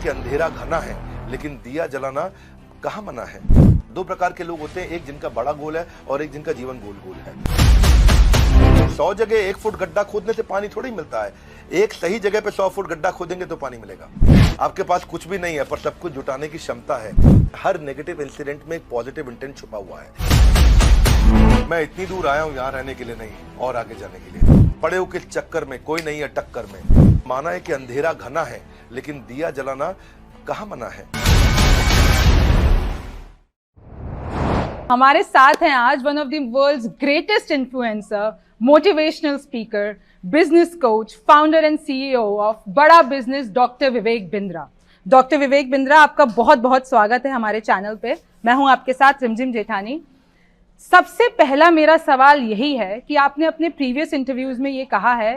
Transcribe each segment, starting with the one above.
कि अंधेरा घना है लेकिन दिया जलाना कहाँ मना है। दो प्रकार के लोग होते हैं, एक जिनका बड़ा गोल है और एक जिनका जीवन गोल गोल है। 100 जगह 1 फुट गड्ढा खोदने से पानी थोड़ी मिलता है, एक सही जगह पे 100 फुट गड्ढा खोदेंगे तो पानी मिलेगा। आपके पास कुछ भी नहीं है पर सब कुछ जुटाने की क्षमता है। हर नेगेटिव इंसिडेंट में एक पॉजिटिव इंटेंट छुपा हुआ है। मैं इतनी दूर आया हूं यहाँ रहने के लिए नहीं और आगे जाने के लिए। पड़े हो किस चक्कर में, कोई नहीं है टक्कर में। माना है कि अंधेरा घना है लेकिन दिया जलाना कहाँ मना है। हमारे साथ हैं आज one of the world's greatest influencer, motivational speaker, business coach, founder and CEO of Bada business, doctor Vivek Bindra. Doctor Vivek Bindra, आपका बहुत बहुत स्वागत है हमारे चैनल पे। मैं हूं आपके साथ रिमझिम जेठानी। सबसे पहला मेरा सवाल यही है कि आपने अपने प्रीवियस इंटरव्यूज में ये कहा है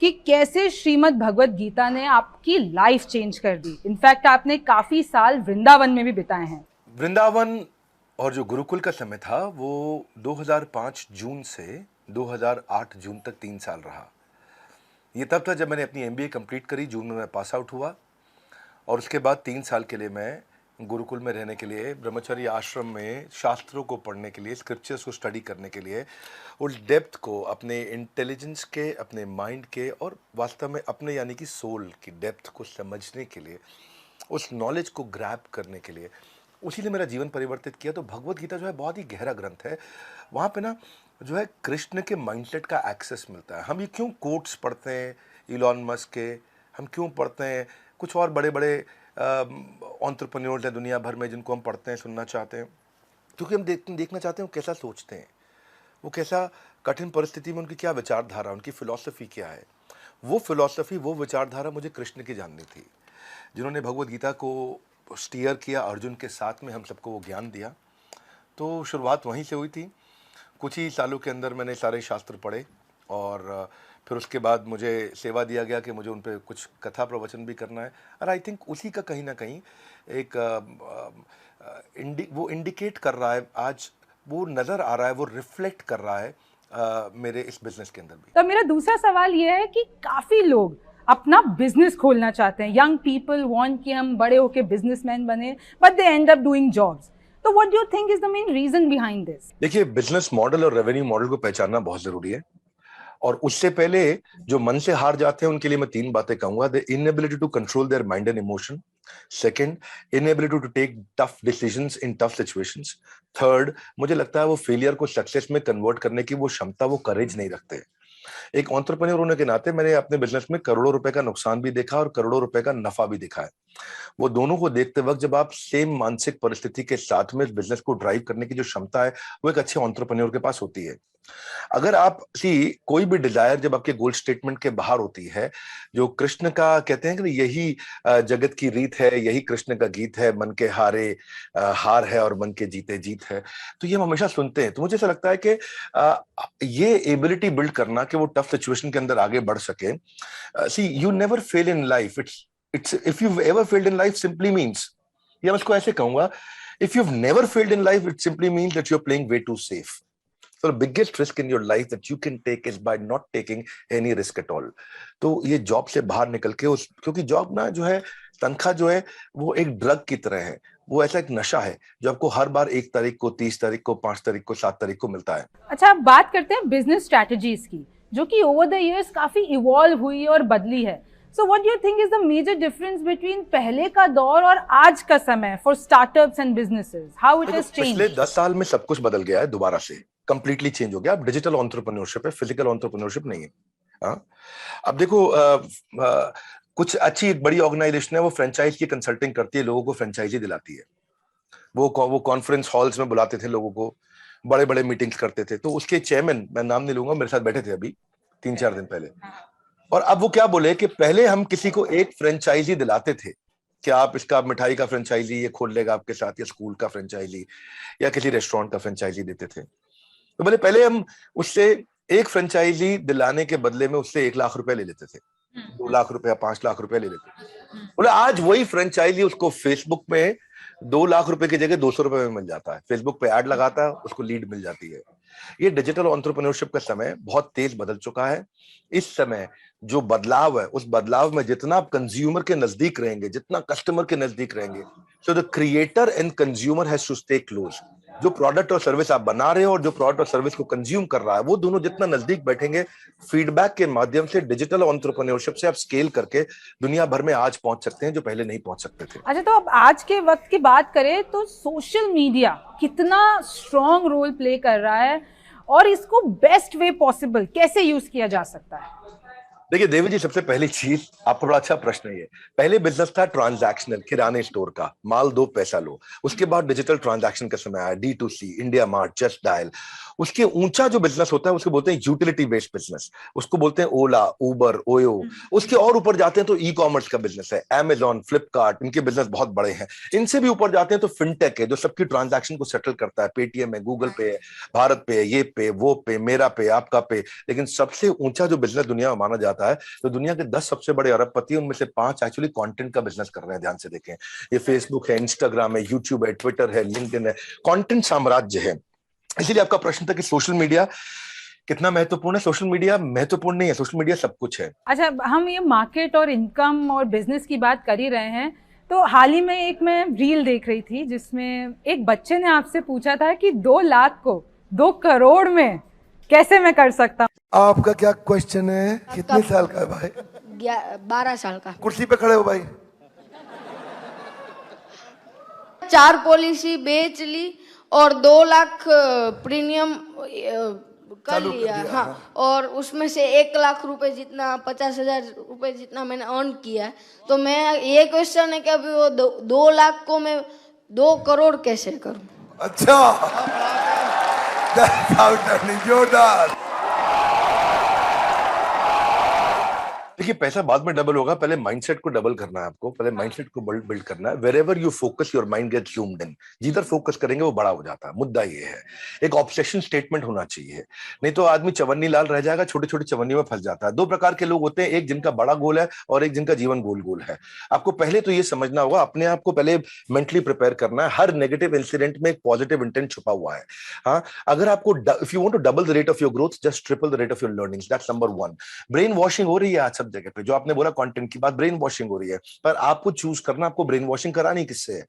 कि कैसे श्रीमद् भगवत गीता ने आपकी लाइफ चेंज कर दी। इनफैक्ट आपने काफी साल वृंदावन में भी बिताए हैं। वृंदावन और जो गुरुकुल का समय था वो 2005 जून से 2008 जून तक 3 साल रहा। ये तब था जब मैंने अपनी एमबीए कंप्लीट करी, जून में मैं पास आउट हुआ और उसके बाद 3 साल के लिए मैं गुरुकुल में रहने के लिए, ब्रह्मचर्य आश्रम में शास्त्रों को पढ़ने के लिए, स्क्रिप्चर्स को स्टडी करने के लिए, उस डेप्थ को अपने इंटेलिजेंस के, अपने माइंड के और वास्तव में अपने यानी कि सोल की डेप्थ को समझने के लिए, उस नॉलेज को ग्रैब करने के लिए, उसी ने मेरा जीवन परिवर्तित किया। तो भगवत गीता जो है बहुत ही गहरा ग्रंथ है। वहाँ पे ना जो है कृष्ण के माइंडसेट का एक्सेस मिलता है। हम ये क्यों कोट्स पढ़ते हैं इलॉन मस्क के, हम क्यों पढ़ते हैं कुछ और बड़े बड़े एंटरप्रेन्योर्स हैं दुनिया भर में जिनको हम पढ़ते हैं, सुनना चाहते हैं, क्योंकि हम देखना चाहते हैं वो कैसा सोचते हैं, वो कैसा कठिन परिस्थिति में उनकी क्या विचारधारा, उनकी फ़िलॉसफ़ी क्या है। वो फ़िलॉसफ़ी, वो विचारधारा मुझे कृष्ण की जाननी थी, जिन्होंने भगवत गीता को स्टीयर किया, अर्जुन के साथ में हम सबको वो ज्ञान दिया। तो शुरुआत वहीं से हुई थी। कुछ ही सालों के अंदर मैंने सारे शास्त्र पढ़े और फिर उसके बाद मुझे सेवा दिया गया कि मुझे उन पर कुछ कथा प्रवचन भी करना है। और आई थिंक उसी का कहीं ना कहीं एक वो इंडिकेट कर रहा है, आज वो नज़र आ रहा है, वो रिफ्लेक्ट कर रहा है मेरे इस बिज़नेस के अंदर भी। तो मेरा दूसरा सवाल ये है कि काफ़ी लोग अपना बिजनेस खोलना चाहते हैं। यंग पीपल वांट कि हम बड़े होके बिजनेसमैन बने, but they end up doing jobs. तो what do you think is the main reason behind this? देखिए, बिजनेस मॉडल और रेवेन्यू मॉडल को पहचानना बहुत जरूरी है और उससे पहले जो मन से हार जाते हैं उनके लिए मैं 3 बातें कहूंगा। The inability to control their mind and emotion, second inability to take tough decisions in tough situations, third मुझे लगता है वो फेलियर को सक्सेस में कन्वर्ट करने की वो क्षमता, वो करेज नहीं रखते। एक एंटरप्रेन्योर होने के नाते मैंने अपने बिजनेस में करोड़ों रुपए का नुकसान भी देखा और करोड़ों रुपए का नफा भी देखा है। वो दोनों को देखते वक्त जब आप सेम मानसिक परिस्थिति के साथ में इस बिजनेस को ड्राइव करने की जो क्षमता है वो एक अच्छे एंटरप्रेन्योर के पास होती है। अगर आप कोई भी डिजायर जब आपके गोल स्टेटमेंट के बाहर होती है, जो कृष्ण का कहते हैं कि यही जगत की रीत है, यही कृष्ण का गीत है, मन के हारे हार है और मन के जीते जीत है, तो ये हम हमेशा सुनते हैं। तो मुझे ऐसा लगता है कि ये एबिलिटी बिल्ड करना कि वो टफ सिचुएशन के अंदर आगे बढ़ सके। See you never fail in life, it's if you ever failed in life simply means, या मैं इसको ऐसे कहूंगा, if you never failed in life it simply means that you are playing way too safe. So the biggest risk in your life that you can take is by not taking any risk at all. तो ये job से बाहर निकल के क्योंकि job ना जो है, तनख्वाह जो है वो एक ड्रग की तरह है, वो ऐसा एक नशा है जो आपको हर बार 1 तारीख को, 30 तारीख को, 5 तारीख को, 7 तारीख को मिलता है। अच्छा, अब बात करते हैं बिजनेस स्ट्रैटेजीज की, जो कि ओवर द इयर्स काफी इवॉल्व हुई और बदली है। So what do you think is the major difference between पहले का दौर और आज का समय for startups and businesses? How it has changed? पिछले 10 साल में सब कुछ बदल गया है, दोबारा से कंप्लीटली चेंज हो गया। अब डिजिटल एंटरप्रेन्योरशिप है, फिजिकल एंटरप्रेन्योरशिप नहीं है। हाँ, अब देखो कुछ अच्छी एक बड़ी ऑर्गेनाइजेशन है, वो फ्रेंचाइज की कंसल्टिंग करती है, लोगों को फ्रेंचाइजी दिलाती है। वो कॉन्फ्रेंस हॉल्स में बुलाते थे लोगों को, बड़े बड़े मीटिंग्स करते थे। तो उसके चेयरमैन, मैं नाम नहीं लूंगा, मेरे साथ बैठे थे अभी 3-4 दिन पहले, और अब वो क्या बोले कि पहले हम किसी को एक फ्रेंचाइजी दिलाते थे कि आप इसका मिठाई का फ्रेंचाइजी ये खोल लेगा आपके साथ, या स्कूल का फ्रेंचाइजी या किसी रेस्टोरेंट का फ्रेंचाइजी देते थे। तो बोले पहले हम उससे एक फ्रेंचाइजी दिलाने के बदले में उससे 1 लाख रुपए ले लेते थे, 2 लाख रुपए, 5 लाख रुपए ले लेते थे। बोले आज वही फ्रेंचाइजी उसको फेसबुक में 2 लाख रुपए की जगह 200 रुपए में मिल जाता है। फेसबुक पे ऐड लगाता है, उसको लीड मिल जाती है। ये डिजिटल एंटरप्रेन्योरशिप का समय बहुत तेज बदल चुका है। इस समय जो बदलाव है, उस बदलाव में जितना आप कंज्यूमर के नजदीक रहेंगे, जितना कस्टमर के नजदीक रहेंगे, so the creator and consumer has to stay close. जो प्रोडक्ट और सर्विस आप बना रहे हो और जो प्रोडक्ट और सर्विस को कंज्यूम कर रहा है, वो दोनों जितना नजदीक बैठेंगे, फीडबैक के माध्यम से डिजिटल एंटरप्रेन्योरशिप से आप स्केल करके दुनिया भर में आज पहुंच सकते हैं जो पहले नहीं पहुंच सकते थे। अच्छा, तो अब आज के वक्त की बात करें तो सोशल मीडिया कितना स्ट्रॉन्ग रोल प्ले कर रहा है और इसको बेस्ट वे पॉसिबल कैसे यूज किया जा सकता है? देखिए देवी जी, सबसे पहली चीज, आपका बड़ा अच्छा प्रश्न है ये। पहले बिजनेस था ट्रांजैक्शनल, किराने स्टोर का, माल दो पैसा लो। उसके बाद डिजिटल ट्रांजैक्शन का समय आया, D2C, India mart, just dial. उसके ऊंचा जो बिजनेस होता है उसको बोलते हैं यूटिलिटी बेस्ड बिजनेस, उसको बोलते हैं ओला, उबर, ओयो। उसके और ऊपर जाते हैं तो ई कॉमर्स का बिजनेस है, Amazon, फ्लिपकार्ट, इनके बिजनेस बहुत बड़े हैं। इनसे भी ऊपर जाते हैं तो फिनटेक है, जो सबकी ट्रांजैक्शन को सेटल करता है, पेटीएम है, गूगल पे है, भारत पे है, ये पे, वो पे, मेरा पे, आपका पे। लेकिन सबसे ऊंचा जो बिजनेस दुनिया में माना जाता है, तो दुनिया के 10 सबसे बड़े अरबपति, उनमें से 5 एक्चुअली कंटेंट का बिजनेस कर रहे हैं। ध्यान से देखें, ये फेसबुक है, इंस्टाग्राम है, यूट्यूब है, ट्विटर है, लिंक्डइन है, कंटेंट साम्राज्य है। इसीलिए आपका प्रश्न था कि सोशल मीडिया कितना महत्वपूर्ण है। सोशल मीडिया महत्वपूर्ण नहीं है, सोशल मीडिया सब कुछ है। अच्छा, हम ये मार्केट और इनकम और बिजनेस की बात कर ही रहे हैं, तो हाल ही में एक मैं रील देख रही थी जिसमें एक बच्चे ने आपसे पूछा था कि 2 लाख को 2 करोड़ में कैसे मैं कर सकता हूँ। आपका क्या क्वेश्चन है? कितने साल का है भाई? 12 साल का। कुर्सी पे खड़े हो भाई। 4 पॉलिसी बेच ली और 2 लाख प्रीमियम कर लिया। हाँ, और उसमें से 1 लाख रुपए जितना, 50,000 रुपए जितना मैंने अर्न किया है। तो मैं, ये क्वेश्चन है कि अभी वो 2 लाख को मैं 2 करोड़ कैसे करूं? अच्छा, जोरदार। देखिए, पैसा बाद में डबल होगा, पहले माइंडसेट को डबल करना है आपको, पहले माइंडसेट को बिल्ड करना है। Wherever you focus your mind gets zoomed in. जिधर फोकस करेंगे वो बड़ा हो जाता है। मुद्दा ये है, एक ऑब्सेशन स्टेटमेंट होना चाहिए, नहीं तो आदमी चवन्नी लाल रह जाएगा, छोटी छोटी चवन्नी में फंस जाता है। 2 प्रकार के लोग होते हैं, एक जिनका बड़ा गोल है और एक जिनका जीवन गोल गोल है। आपको पहले तो ये समझना होगा, अपने आप को पहले मेंटली प्रिपेयर करना है। हर नेगेटिव इंसिडेंट में एक पॉजिटिव इंटेंट छुपा हुआ है। हाँ, अगर आपको, if you want to double the rate of your growth, just triple the rate of your learnings. That's number 1। Brainwashing हो रही है आज सब जगह पे, जो आपने बोला कंटेंट की बात, ब्रेन वॉशिंग हो रही है, पर आपको चूज करना, आपको ब्रेन वॉशिंग करानी किससे है?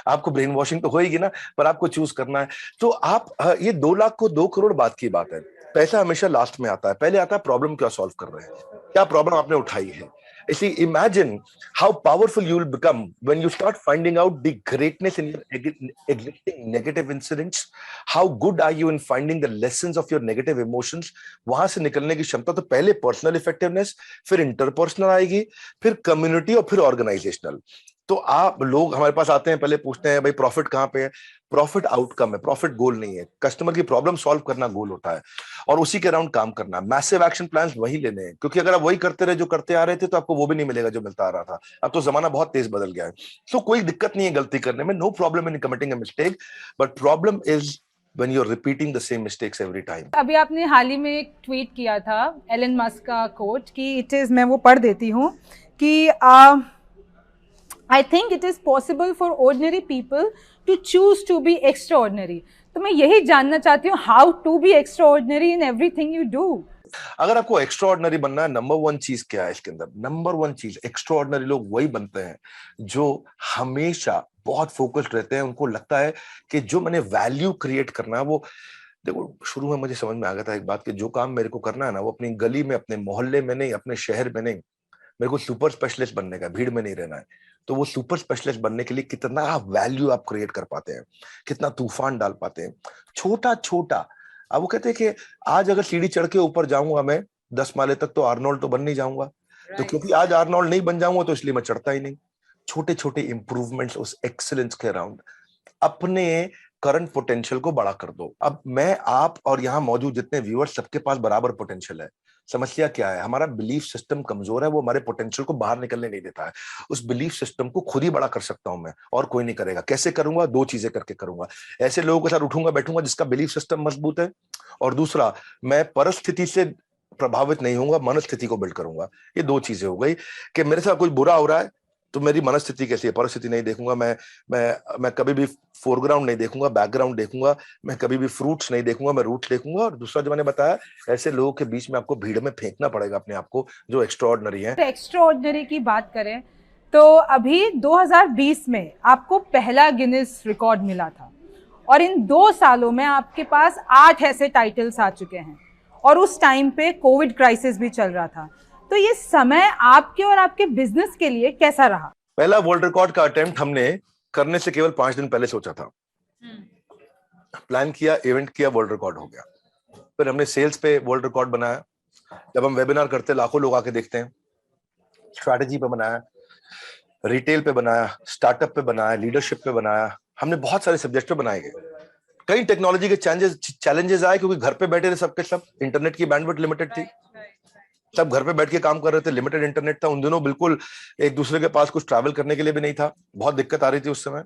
आपको ब्रेन वॉशिंग तो होएगी ना, पर आपको चूज करना है। तो आप, ये 2 लाख को 2 करोड़ बात की बात है। पैसा हमेशा लास्ट में आता है, पहले आता है प्रॉब्लम क्या सॉल्व कर रहे हैं, क्या प्रॉब्लम आपने उठाई है। इसलिए imagine how powerful you will become when you start finding out the greatness in your existing negative incidents. How good are you in finding the lessons of your negative emotions. वहां से निकलने की क्षमता। तो पहले पर्सनल इफेक्टिवनेस, फिर interpersonal आएगी, फिर कम्युनिटी और फिर ऑर्गेनाइजेशनल। तो आप लोग हमारे पास आते हैं, पहले पूछते हैं भाई प्रॉफिट कहां पे है? प्रॉफिट आउटकम है, प्रॉफिट गोल नहीं है। कस्टमर की प्रॉब्लम सॉल्व करना गोल होता है और उसी के अराउंड काम करना। मैसिव एक्शन प्लान्स वही लेने हैं, क्योंकि अगर आप वही करते रहे जो करते आ रहे थे तो आपको वो भी नहीं मिलेगा जो मिलता आ रहा था। अब तो जमाना बहुत तेज बदल गया है। सो कोई दिक्कत नहीं है गलती करने में, no problem in committing a mistake, but problem is when you're repeating the same mistakes every time. अभी आपने हाल ही में एक ट्वीट किया था एलन मस्क का कोट कि इट इज, मैं वो पढ़ देती हूँ कि I think it is possible for ordinary people to choose to be extraordinary. तो मैं यही जानना चाहती हूँ, how to be extraordinary in everything you do. अगर आपको एक्स्ट्राऑर्डिनरी बनना है, नंबर 1 चीज क्या है इसके अंदर? नंबर 1 चीज, एक्स्ट्राऑर्डिनरी लोग वही बनते हैं जो हमेशा बहुत फोकस्ड रहते हैं। उनको लगता है कि जो मैंने वैल्यू क्रिएट करना है वो, देखो शुरू में मुझे समझ में आ गया था एक बात कि जो काम मेरे को करना है ना, वो अपनी गली में, अपने मोहल्ले में नहीं, अपने शहर में नहीं, मेरे को सुपर स्पेशलिस्ट बनने का, भीड़ में नहीं रहना है। तो वो सुपर स्पेशलिस्ट बनने के लिए कितना वैल्यू आप क्रिएट कर पाते हैं, कितना तूफान डाल पाते हैं, छोटा छोटा। अब वो कहते हैं कि आज अगर सीढ़ी चढ़ के ऊपर जाऊंगा मैं 10 माले तक, तो आर्नोल्ड तो बन नहीं जाऊंगा। तो क्योंकि आज आर्नोल्ड नहीं बन जाऊंगा तो इसलिए मैं चढ़ता ही नहीं। छोटे छोटे इंप्रूवमेंट्स उस एक्सीलेंस के अराउंड, अपने करंट पोटेंशियल को बड़ा कर दो। अब मैं, आप और यहाँ मौजूद जितने व्यूअर्स, सबके पास बराबर पोटेंशियल है। समस्या क्या है? हमारा बिलीफ सिस्टम कमजोर है, वो हमारे पोटेंशियल को बाहर निकलने नहीं देता है। उस बिलीफ सिस्टम को खुद ही बड़ा कर सकता हूं मैं, और कोई नहीं करेगा। कैसे करूंगा? 2 चीजें करके करूंगा। ऐसे लोगों के साथ उठूंगा बैठूंगा जिसका बिलीफ सिस्टम मजबूत है, और दूसरा, मैं परिस्थिति से प्रभावित नहीं होऊंगा, मनस्थिति को बिल्ड करूंगा। ये 2 चीजें हो गई कि मेरे साथ कोई बुरा हो रहा है तो मेरी मनस्थिति कैसी है, परिस्थिति नहीं देखूंगा मैं कभी भी फोरग्राउंड नहीं देखूंगा, बैकग्राउंड देखूंगा, मैं कभी भी फ्रूट्स नहीं देखूंगा, मैं रूट देखूंगा। और दूसरा जो मैंने बताया, ऐसे लोगों के बीच में आपको भीड़ में फेंकना पड़ेगा अपने आप को जो एक्स्ट्राऑर्डिनरी है। एक्स्ट्राऑर्डिनरी की बात करें तो अभी 2020 में आपको पहला गिनीज रिकॉर्ड मिला था और इन 2 सालों में आपके पास 8 ऐसे टाइटल्स आ चुके हैं और उस टाइम पे कोविड क्राइसिस भी चल रहा था। तो ये समय आपके और आपके बिजनेस के लिए कैसा रहा? पहला वर्ल्ड रिकॉर्ड का अटेम्प्ट हमने करने से केवल 5 दिन पहले सोचा था, प्लान किया, इवेंट किया, वर्ल्ड रिकॉर्ड हो गया। फिर हमने सेल्स पे वर्ल्ड रिकॉर्ड बनाया। जब हम वेबिनार करते लाखों लोग आके देखते हैं। स्ट्रैटेजी पे बनाया, रिटेल पे बनाया, स्टार्टअप पे बनाया, लीडरशिप पे बनाया, हमने बहुत सारे सब्जेक्ट पे बनाए गए। कई टेक्नोलॉजी के चैलेंजेस आए क्योंकि घर पे बैठे थे सबके सब, इंटरनेट की बैंडविड्थ लिमिटेड थी, सब घर पे बैठ के काम कर रहे थे, लिमिटेड इंटरनेट था। उन दिनों बिल्कुल एक दूसरे के पास कुछ ट्रैवल करने के लिए भी नहीं था, बहुत दिक्कत आ रही थी उस समय।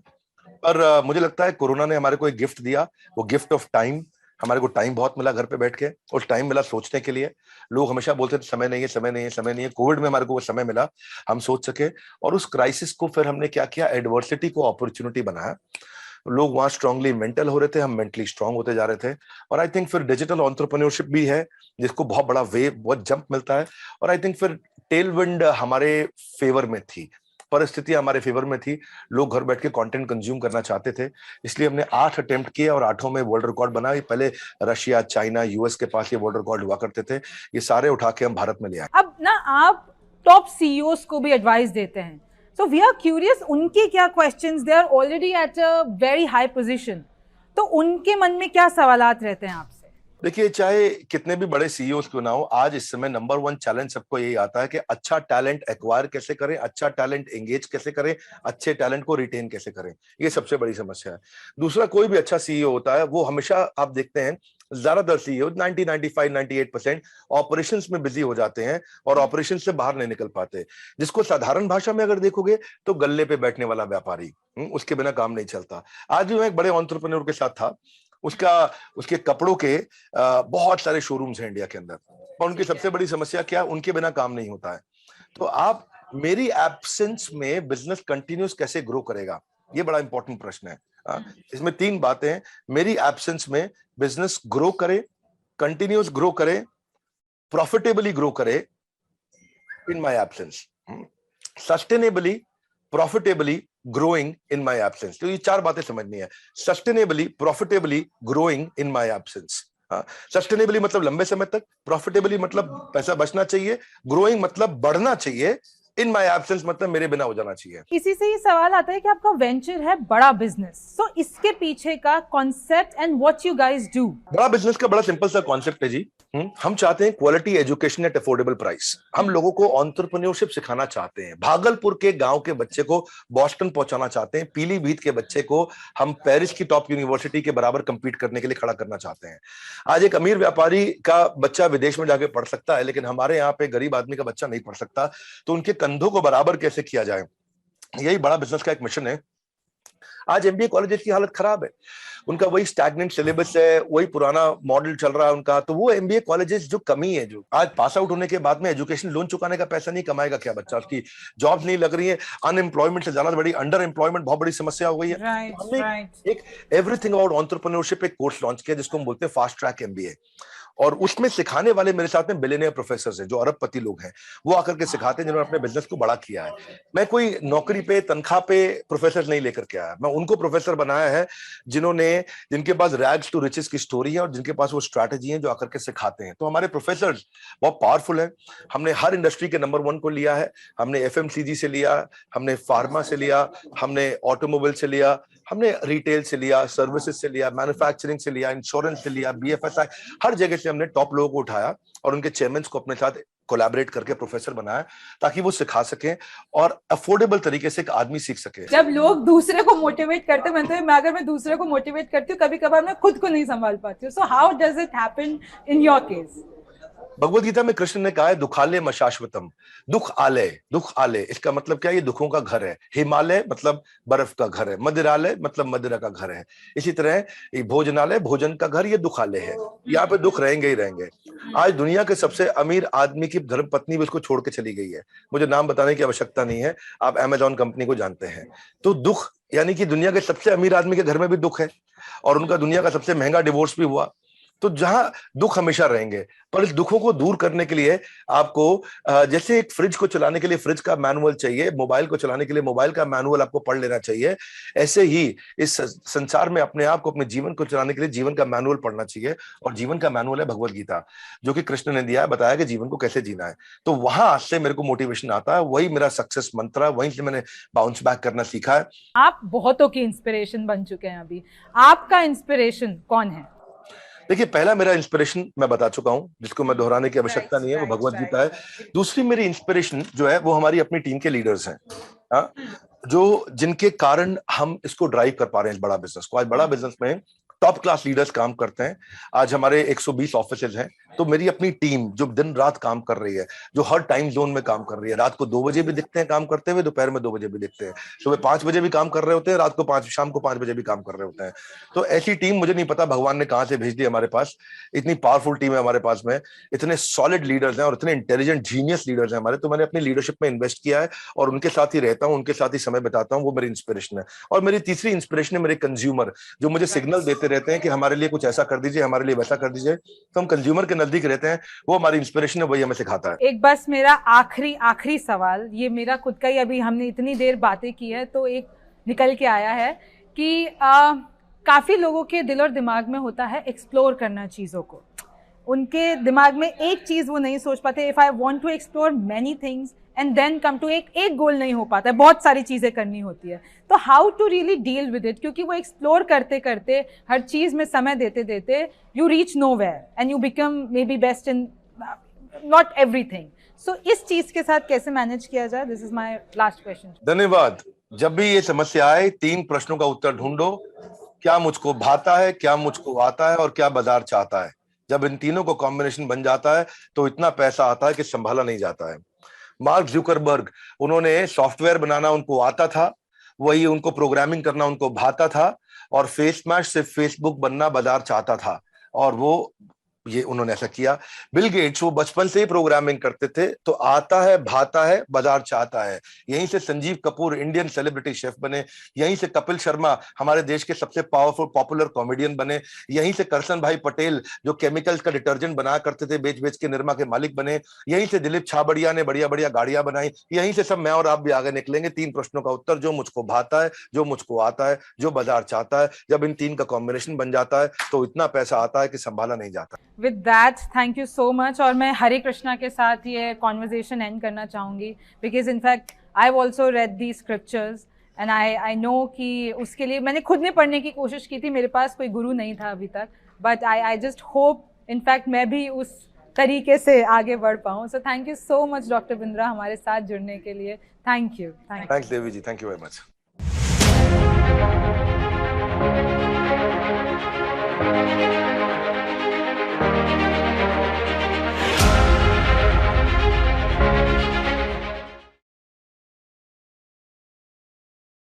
पर मुझे लगता है कोरोना ने हमारे को एक गिफ्ट दिया, वो गिफ्ट ऑफ टाइम। हमारे को टाइम बहुत मिला घर पे बैठ के, और टाइम मिला सोचने के लिए। लोग हमेशा बोलते थे समय नहीं है, समय नहीं है, समय नहीं है। कोविड में हमारे को वो समय मिला, हम सोच सके, और उस क्राइसिस को फिर हमने क्या किया, एडवर्सिटी को अपॉर्चुनिटी बनाया। लोग वहां स्ट्रांगली मेंटल हो रहे थे, हम मेंटली स्ट्रांग होते जा रहे थे। और आई थिंक फिर डिजिटल एंटरप्रेन्योरशिप भी है जिसको बहुत बड़ा वेव, बहुत जंप मिलता है। और आई थिंक फिर टेल विंड हमारे फेवर में थी, परिस्थितियां हमारे फेवर में थी। लोग घर बैठ के कंटेंट कंज्यूम करना चाहते थे, इसलिए हमने 8 अटेम्प्ट किए और 8 में वर्ल्ड रिकॉर्ड बना। पहले रशिया, चाइना, यूएस के पास ये वर्ल्ड रिकॉर्ड हुआ करते थे, ये सारे उठा के हम भारत में ले आए। अब ना आप टॉप सीईओज को भी एडवाइस देते हैं, सो वी आर क्यूरियस उनके क्या questions, they are already at a very high position, तो उनके मन में क्या सवालात रहते हैं आपसे? देखिए, चाहे कितने भी बड़े सीईओ क्यों ना हो, आज इस समय नंबर 1 चैलेंज सबको यही आता है कि अच्छा टैलेंट एक्वायर कैसे करें, अच्छा टैलेंट एंगेज कैसे करें, अच्छे टैलेंट को रिटेन कैसे करें। ये सबसे बड़ी समस्या है। दूसरा, कोई भी अच्छा सीईओ होता है वो हमेशा, आप देखते हैं ज्यादातर सीईओ 90, 95, 98% ऑपरेशंस में बिजी हो जाते हैं और ऑपरेशंस से बाहर नहीं निकल पाते। जिसको साधारण भाषा में अगर देखोगे तो गल्ले पे बैठने वाला व्यापारी, उसके बिना काम नहीं चलता। आज भी मैं एक बड़े एंटरप्रेन्योर के साथ था, उसके कपड़ों के बहुत सारे शोरूम्स हैं इंडिया के अंदर, और उनकी सबसे बड़ी समस्या क्या है, उनके बिना काम नहीं होता है। तो आप मेरी एब्सेंस में बिजनेस कंटिन्यूस कैसे ग्रो करेगा, ये बड़ा इंपॉर्टेंट प्रश्न है। इसमें 3 बातें हैं। मेरी एब्सेंस में बिजनेस ग्रो करे, कंटिन्यूस ग्रो करे, प्रॉफिटेबली ग्रो करे in my absence, sustainably, profitably growing in my absence. तो ये 4 बातें समझनी है। Sustainably, profitably growing in my absence. Sustainably मतलब लंबे समय तक, प्रॉफिटेबली मतलब पैसा बचना चाहिए, ग्रोइंग मतलब बढ़ना चाहिए, इन माय एब्सेंस मतलब मेरे बिना हो जाना चाहिए। इसी से ये सवाल आता है कि आपका वेंचर है बड़ा बिजनेस, सो इसके पीछे का concept and what you guys do. बड़ा बिजनेस का बड़ा सिंपल सा कॉन्सेप्ट है जी। हम चाहते हैं quality education at affordable price. हम लोगों को एंटरप्रेन्योरशिप सिखाना चाहते हैं। भागलपुर के गांव के बच्चे को बोस्टन पहुंचाना चाहते हैं, पीलीभीत के बच्चे को हम पेरिस की टॉप यूनिवर्सिटी के बराबर कंपीट करने के लिए खड़ा करना चाहते हैं। आज एक अमीर व्यापारी का बच्चा विदेश में जाके पढ़ सकता है, लेकिन हमारे यहाँ पे गरीब आदमी का बच्चा नहीं पढ़ सकता। तो उनके कंधों को बराबर कैसे किया जाए, यही बड़ा बिजनेस का एक मिशन है। आज एमबीए कॉलेजेस की हालत खराब है, उनका वही स्टैग्नेंट सिलेबस है, वही पुराना मॉडल चल रहा है उनका। तो वो एमबीए कॉलेजेस जो कमी है, जो आज पास आउट होने के बाद में एजुकेशन लोन चुकाने का पैसा नहीं कमाएगा क्या बच्चा, उसकी जॉब्स नहीं लग रही है, अनएम्प्लॉयमेंट से ज्यादा बड़ी अंडर एम्प्लॉयमेंट बहुत बड़ी समस्या हो गई है। हमने एक एवरीथिंग अबाउट एंटरप्रेन्योरशिप एक कोर्स लॉन्च किया जिसको हम बोलते हैं फास्ट ट्रैक एमबीए, और उसमें सिखाने वाले मेरे साथ में बिलियनियर प्रोफेसर हैं जो अरबपति लोग हैं। वो आकर के सिखाते हैं जिन्होंने अपने बिजनेस को बड़ा किया है। मैं कोई नौकरी पे, तनख्वाह पे प्रोफेसर नहीं लेकर के आया, मैं उनको प्रोफेसर बनाया है जिनके पास रैग्स टू रिचेस की स्टोरी है और जिनके पास वो स्ट्रैटेजी है जो आकर के सिखाते हैं। तो हमारे प्रोफेसर बहुत पावरफुल है। हमने हर इंडस्ट्री के नंबर 1 को लिया है। हमने एफएमसीजी से लिया, हमने फार्मा से लिया, हमने ऑटोमोबाइल से लिया, हमने रिटेल से लिया, सर्विसेज से लिया, मैन्युफैक्चरिंग से लिया, इंश्योरेंस से लिया, बीएफएसआई, हर जगह से हमने टॉप लोगों को उठाया और उनके चेयरमैन को अपने साथ कोलैबोरेट करके प्रोफेसर बनाया ताकि वो सिखा सकें और अफोर्डेबल तरीके से एक आदमी सीख सके। जब लोग दूसरे को मोटिवेट करते हैं, मैं अगर मैं दूसरे को मोटिवेट करती हूँ, कभी कभार मैं खुद को नहीं संभाल पाती हूँ। So how does it happen in your case? Bhagavad Gita में कृष्ण ने कहा है दुखालय मशाश्वतम, दुख आलय इसका मतलब क्या है, ये दुखों का घर है। हिमालय मतलब बर्फ का घर है, मदिरालय मतलब मदिरा का घर है। इसी तरह ये भोजनालय भोजन का घर, ये दुखालय है, यहाँ पे दुख रहेंगे ही रहेंगे। आज दुनिया के सबसे अमीर आदमी की धर्मपत्नी भी उसको छोड़ के चली गई है। मुझे नाम बताने की आवश्यकता नहीं है, आप अमेजॉन कंपनी को जानते हैं। तो दुख, यानी कि दुनिया के सबसे अमीर आदमी के घर में भी दुख है, और उनका दुनिया का सबसे महंगा डिवोर्स भी हुआ। तो जहां दुख हमेशा रहेंगे, पर इस दुखों को दूर करने के लिए आपको जैसे एक फ्रिज को चलाने के लिए फ्रिज का मैनुअल चाहिए, मोबाइल को चलाने के लिए मोबाइल का मैनुअल आपको पढ़ लेना चाहिए, ऐसे ही इस संसार में अपने आप को, अपने जीवन को चलाने के लिए जीवन का मैनुअल पढ़ना चाहिए। और जीवन का मैनुअल है भगवत गीता, जो कि कृष्ण ने दिया है, बताया कि जीवन को कैसे जीना है। तो वहां से मेरे को मोटिवेशन आता है, वही मेरा सक्सेस मंत्र है, वहीं से मैंने बाउंस बैक करना सीखा है। आप बहुतों की इंस्पिरेशन बन चुके हैं, अभी आपका इंस्पिरेशन कौन है? देखिए, पहला मेरा इंस्पिरेशन मैं बता चुका हूं, जिसको मैं दोहराने की आवश्यकता नहीं है, वो भगवत गीता है। दूसरी मेरी इंस्पिरेशन जो है वो हमारी अपनी टीम के लीडर्स हैं, हाँ, जो जिनके कारण हम इसको ड्राइव कर पा रहे हैं इस बड़ा बिजनेस को। आज बड़ा बिजनेस में टॉप क्लास लीडर्स काम करते हैं। आज हमारे 120 ऑफिसेज हैं। तो मेरी अपनी टीम जो दिन रात काम कर रही है, जो हर टाइम जोन में काम कर रही है, रात को 2 बजे भी दिखते हैं काम करते हुए, दोपहर में 2 बजे भी दिखते हैं, सुबह 5 बजे भी काम कर रहे होते हैं, रात को शाम को 5 बजे भी काम कर रहे होते हैं। तो ऐसी टीम मुझे नहीं पता भगवान ने कहां से भेज दी हमारे पास। इतनी पावरफुल टीम है हमारे पास में, इतने सॉलिड लीडर्स हैं और इतने इंटेलिजेंट जीनियस लीडर्स हैं हमारे। तो मैंने अपनी लीडरशिप में इन्वेस्ट किया है और उनके साथ ही रहता हूं, उनके साथ ही समय बिताता हूं। वो मेरी इंस्पिरेशन है। और मेरी तीसरी इंस्पिरेशन है मेरे कंज्यूमर, जो मुझे सिग्नल देते रहते हैं कि हमारे लिए कुछ ऐसा कर दीजिए, हमारे लिए वैसा कर दीजिए। तो हम कंज्यूमर के नजदीक रहते हैं, वो हमारी इंस्पिरेशन है, वही हमें सिखाता है। एक बस मेरा आखिरी सवाल, ये मेरा खुद का ही, अभी हमने इतनी देर बातें की है तो एक निकल के आया है कि काफी लोगों के दिल और दिमाग में होता है एक्सप्लोर करना चीजों को। उनके दिमाग में एक चीज वो नहीं सोच पाते, if I want to explore many things and then come to एक गोल नहीं हो पाता है, बहुत सारी चीजें करनी होती है। तो how to really deal with it, क्योंकि वो एक्सप्लोर करते करते, हर चीज में समय देते देते, you reach nowhere and you become maybe best in not everything. So इस चीज के साथ कैसे मैनेज किया जाए? This is my last question. धन्यवाद। जब भी ये समस्या आए, 3 प्रश्नों का उत्तर ढूंढो। क्या मुझको भाता है, क्या मुझको आता है, और क्या बाजार चाहता है। जब इन तीनों को कॉम्बिनेशन बन जाता है तो इतना पैसा आता है कि संभाला नहीं जाता है। मार्क जुकरबर्ग, उन्होंने सॉफ्टवेयर बनाना उनको आता था, वही उनको प्रोग्रामिंग करना उनको भाता था, और फेस मैश से फेसबुक बनना बाजार चाहता था, और वो ये उन्होंने ऐसा किया। बिल गेट्स, वो बचपन से ही प्रोग्रामिंग करते थे, तो आता है, भाता है, बाजार चाहता है। यहीं से Sanjeev Kapoor Indian celebrity chef बने, यहीं से कपिल शर्मा हमारे देश के सबसे पावरफुल पॉपुलर कॉमेडियन बने, यहीं से करसन भाई पटेल जो केमिकल्स का डिटर्जेंट बनाया करते थे बेच बेच के निरमा के मालिक बने, यहीं से दिलीप छाबड़िया ने बढ़िया बढ़िया गाड़ियां बनाई, यहीं से सब मैं और आप भी आगे निकलेंगे। 3 प्रश्नों का उत्तर, जो मुझको भाता है, जो मुझको आता है, जो बाजार चाहता है। जब इन 3 का कॉम्बिनेशन बन जाता है तो इतना पैसा आता है कि संभाला नहीं जाता। With that, thank you so much. और मैं हरे कृष्णा के साथ ये कॉन्वर्जेशन एंड करना चाहूँगी, because in fact I have also red the scriptures and I know कि उसके लिए मैंने खुद ने पढ़ने की कोशिश की थी, मेरे पास कोई गुरु नहीं था अभी तक, but I just hope in fact मैं भी उस तरीके से आगे बढ़ पाऊँ। So thank you so much doctor Bindra हमारे साथ जुड़ने के लिए। Thank you. Thanks Devi ji, thank you very much.